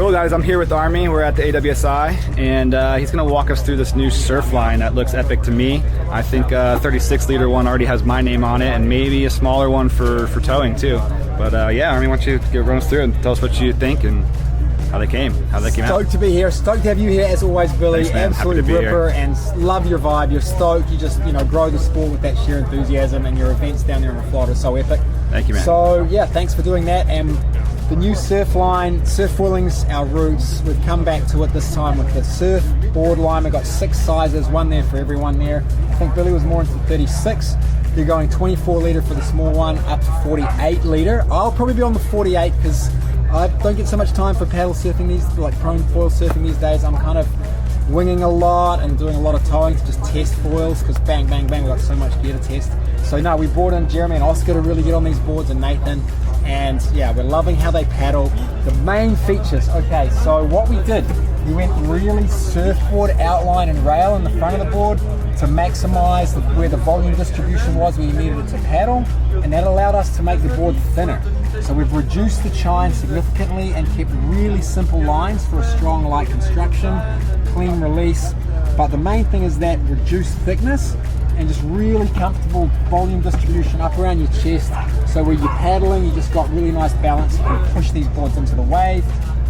Cool guys, I'm here with Armie. We're at the AWSI, and he's going to walk us through this new surf line that looks epic to me. I think 36 liter one already has my name on it, and maybe a smaller one for towing too. But yeah, Armie, why don't you run us through and tell us what you think and how they came out. Stoked to be here. Stoked to have you here as always, Billy. Thanks, man. Absolute ripper, and love your vibe. You're stoked. You just grow the sport with that sheer enthusiasm, and your events down there in Florida are so epic. Thank you, man. So yeah, thanks for doing that. And the new surf line, surf foiling's our roots. We've come back to it this time with the surf board line. We've got 6 sizes, one there for everyone there. I think Billy was more into 36. You're going 24 litre for the small one, up to 48 litre. I'll probably be on the 48 because I don't get so much time for paddle surfing prone foil surfing these days. I'm kind of winging a lot and doing a lot of towing to just test foils because bang, bang, bang, we've got so much gear to test. So no, we brought in Jeremy and Oscar to really get on these boards, and Nathan. And yeah, we're loving how they paddle. The main features, okay, so what we did, we went really surfboard outline and rail in the front of the board to maximize where the volume distribution was where you needed it to paddle, and that allowed us to make the board thinner. So we've reduced the chine significantly and kept really simple lines for a strong light construction, clean release. But the main thing is that reduced thickness and just really comfortable volume distribution up around your chest. So where you're paddling, you just got really nice balance. You can push these boards into the wave,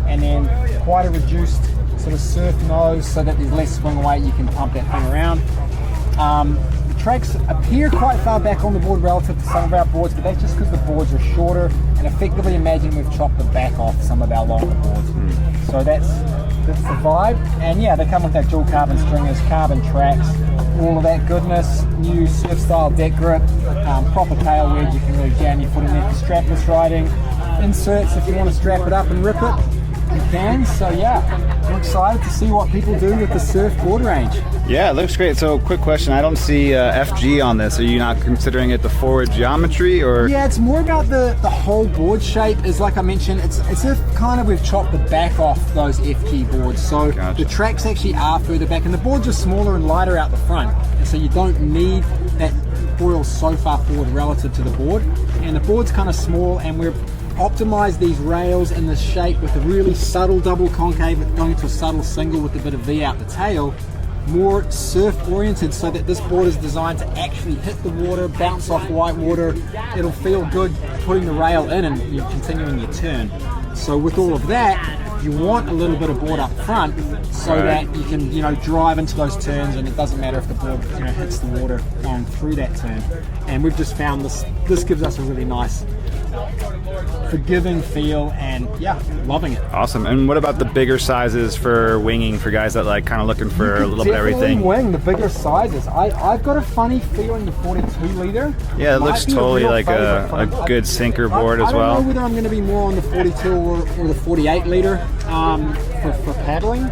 and then quite a reduced sort of surf nose so that there's less swing weight. You can pump that thing around. The tracks appear quite far back on the board relative to some of our boards, but that's just because the boards are shorter, and effectively imagine we've chopped the back off some of our longer boards. So that's the vibe. And yeah, they come with that dual carbon stringers, carbon tracks, all of that goodness. New surf style deck grip, proper tail wedge. You can really jam your foot in there for strapless riding. Inserts if you want to strap it up and rip it, you can. So yeah, I'm excited to see what people do with the surf board range. Yeah, it looks great. So quick question, I don't see FG on this. Are you not considering it the forward geometry, or? Yeah, it's more about the whole board shape. Is like I mentioned, it's if kind of we've chopped the back off those FG boards. So Gotcha. The tracks actually are further back, and the boards are smaller and lighter out the front. And so you don't need that foil so far forward relative to the board. And the board's kind of small, and we've optimized these rails in this shape with a really subtle double concave going to a subtle single with a bit of V out the tail. More surf oriented, so that this board is designed to actually hit the water, bounce off whitewater. It'll feel good putting the rail in and you're continuing your turn. So with all of that, you want a little bit of board up front so that you can drive into those turns, and it doesn't matter if the board hits the water going through that turn. And we've just found this gives us a really nice forgiving feel, and yeah, loving it. Awesome. And what about the bigger sizes for winging, for guys that like kind of looking for a little bit of everything? Wing the bigger sizes. I've got a funny feeling the 42 liter. Yeah, it looks totally like a good sinker board as well. I don't know whether I'm going to be more on the 42 or the 48 liter for paddling.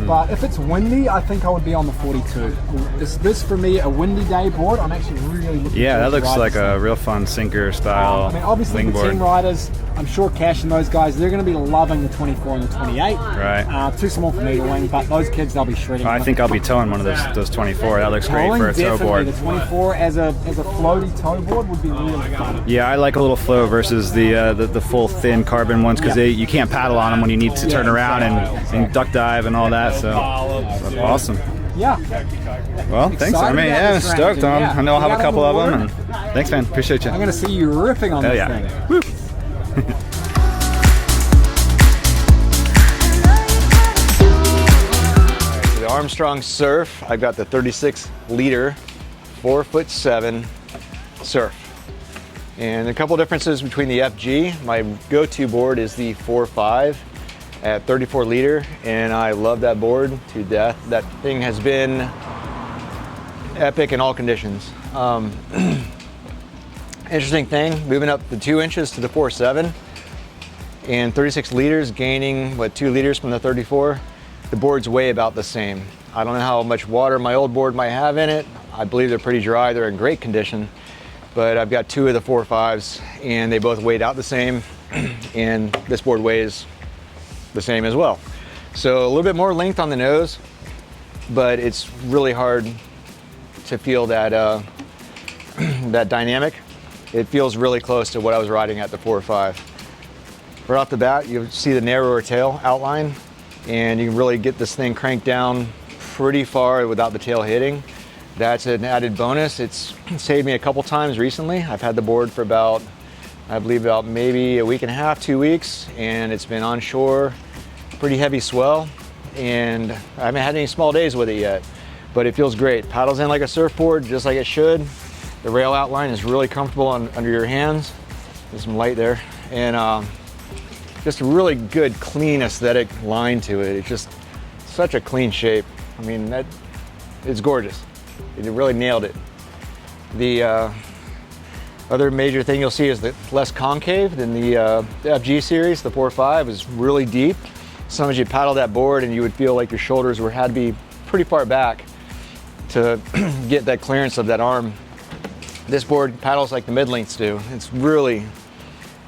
But if it's windy, I think I would be on the 42. This for me, a windy day board, I'm actually really looking Yeah, that looks like a real fun sinker style obviously wingboard. the 10 riders, I'm sure Cash and those guys, they're going to be loving the 24 and the 28. Right. Too small for me to wing, but those kids, they'll be shredding. I think I'll be towing one of those 24. That looks great for a tow board. The 24 as a floaty tow board would be really fun. Yeah, I like a little flow versus the full thin carbon ones, because you can't paddle on them when you need to turn around and duck dive and all that. So awesome. Yeah. Well, thanks, Armie. Yeah, stoked. I know I'll have a couple of them. And thanks, man. Appreciate you. I'm going to see you ripping on this thing. Woo. The Armstrong Surf, I've got the 36 liter, 4'7" surf. And a couple differences between the FG. My go-to board is the 4.5 at 34 liter, and I love that board to death. That thing has been epic in all conditions. Interesting thing, moving up the 2 inches to the 4.7 and 36 liters, gaining 2 liters from the 34. The boards weigh about the same. I don't know how much water my old board might have in it. I believe they're pretty dry, they're in great condition. But I've got 2 of the 4.5s, and they both weighed out the same, and this board weighs the same as well. So a little bit more length on the nose, but it's really hard to feel that that dynamic. It feels really close to what I was riding at the 4.5. Right off the bat, you'll see the narrower tail outline, and you can really get this thing cranked down pretty far without the tail hitting. That's an added bonus. It's saved me a couple times recently. I've had the board for about, I believe about maybe a week and a half, 2 weeks, and it's been on shore, pretty heavy swell, and I haven't had any small days with it yet, but it feels great. Paddles in like a surfboard, just like it should. The rail outline is really comfortable under your hands. There's some light there, and just a really good, clean aesthetic line to it. It's just such a clean shape. I mean, it's gorgeous. It really nailed it. The other major thing you'll see is the less concave than the FG series. The 4.5 is really deep. Sometimes you paddle that board and you would feel like your shoulders had to be pretty far back to get that clearance of that arm. This board paddles like the mid-lengths do. It's really,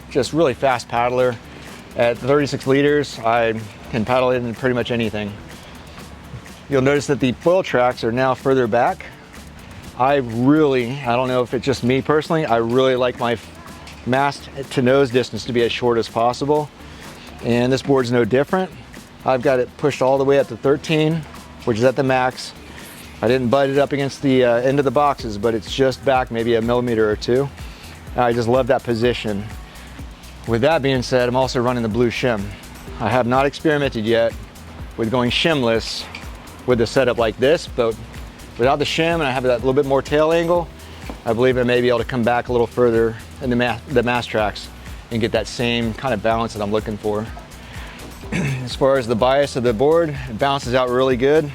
just really fast paddler. At 36 liters, I can paddle it in pretty much anything. You'll notice that the foil tracks are now further back. I don't know if it's just me personally, I really like my mast to nose distance to be as short as possible. And this board's no different. I've got it pushed all the way up to 13, which is at the max. I didn't butt it up against the end of the boxes, but it's just back maybe a millimeter or two. I just love that position. With that being said, I'm also running the blue shim. I have not experimented yet with going shimless with a setup like this, but without the shim and I have that little bit more tail angle, I believe I may be able to come back a little further in the mast tracks and get that same kind of balance that I'm looking for. As far as the bias of the board, it balances out really good.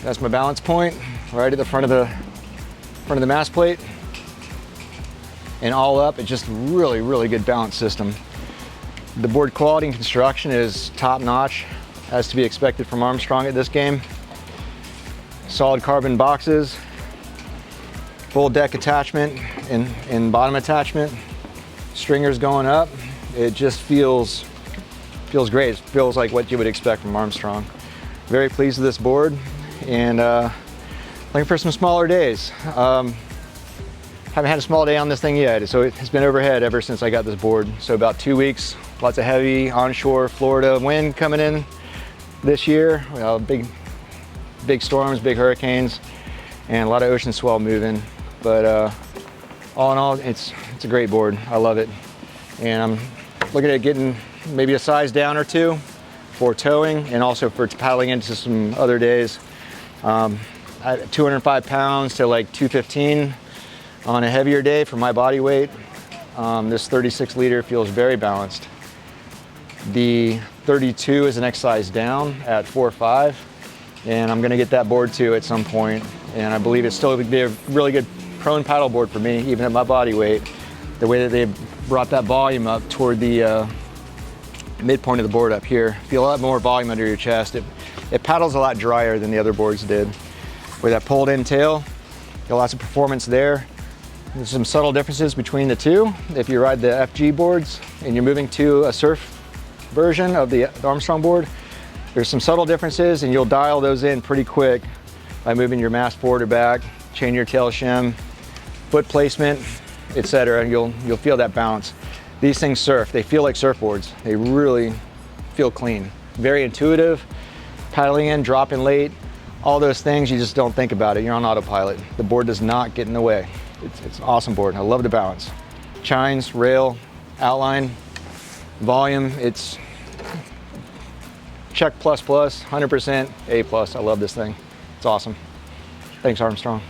That's my balance point, right at the front of the mast plate. And all up, it's just really, really good balance system. The board quality and construction is top notch, as to be expected from Armstrong at this game. Solid carbon boxes, full deck attachment and bottom attachment, stringers going up. It just feels great. It feels like what you would expect from Armstrong. Very pleased with this board, and looking for some smaller days. Haven't had a small day on this thing yet, so it's been overhead ever since I got this board. So about 2 weeks, lots of heavy onshore Florida wind coming in this year. Big storms, big hurricanes, and a lot of ocean swell moving. But all in all, it's a great board. I love it. And I'm looking at getting maybe a size down or two for towing and also for paddling into some other days. 205 pounds to like 215 on a heavier day for my body weight. This 36 liter feels very balanced. The 32 is the next size down at 4.5, and I'm gonna get that board too at some point. And I believe it still would be a really good prone paddle board for me, even at my body weight. The way that they brought that volume up toward the midpoint of the board up here. Feel a lot more volume under your chest. It paddles a lot drier than the other boards did. With that pulled in tail, got lots of performance there. There's some subtle differences between the two. If you ride the FG boards and you're moving to a surf version of the Armstrong board, there's some subtle differences, and you'll dial those in pretty quick by moving your mast forward or back, changing your tail shim, foot placement, etc. And you'll feel that balance. These things surf, they feel like surfboards. They really feel clean. Very intuitive, paddling in, dropping late, all those things, you just don't think about it. You're on autopilot. The board does not get in the way. It's an awesome board. I love the balance. Chines, rail, outline, volume, it's check plus, 100% A+. I love this thing. It's awesome. Thanks, Armstrong.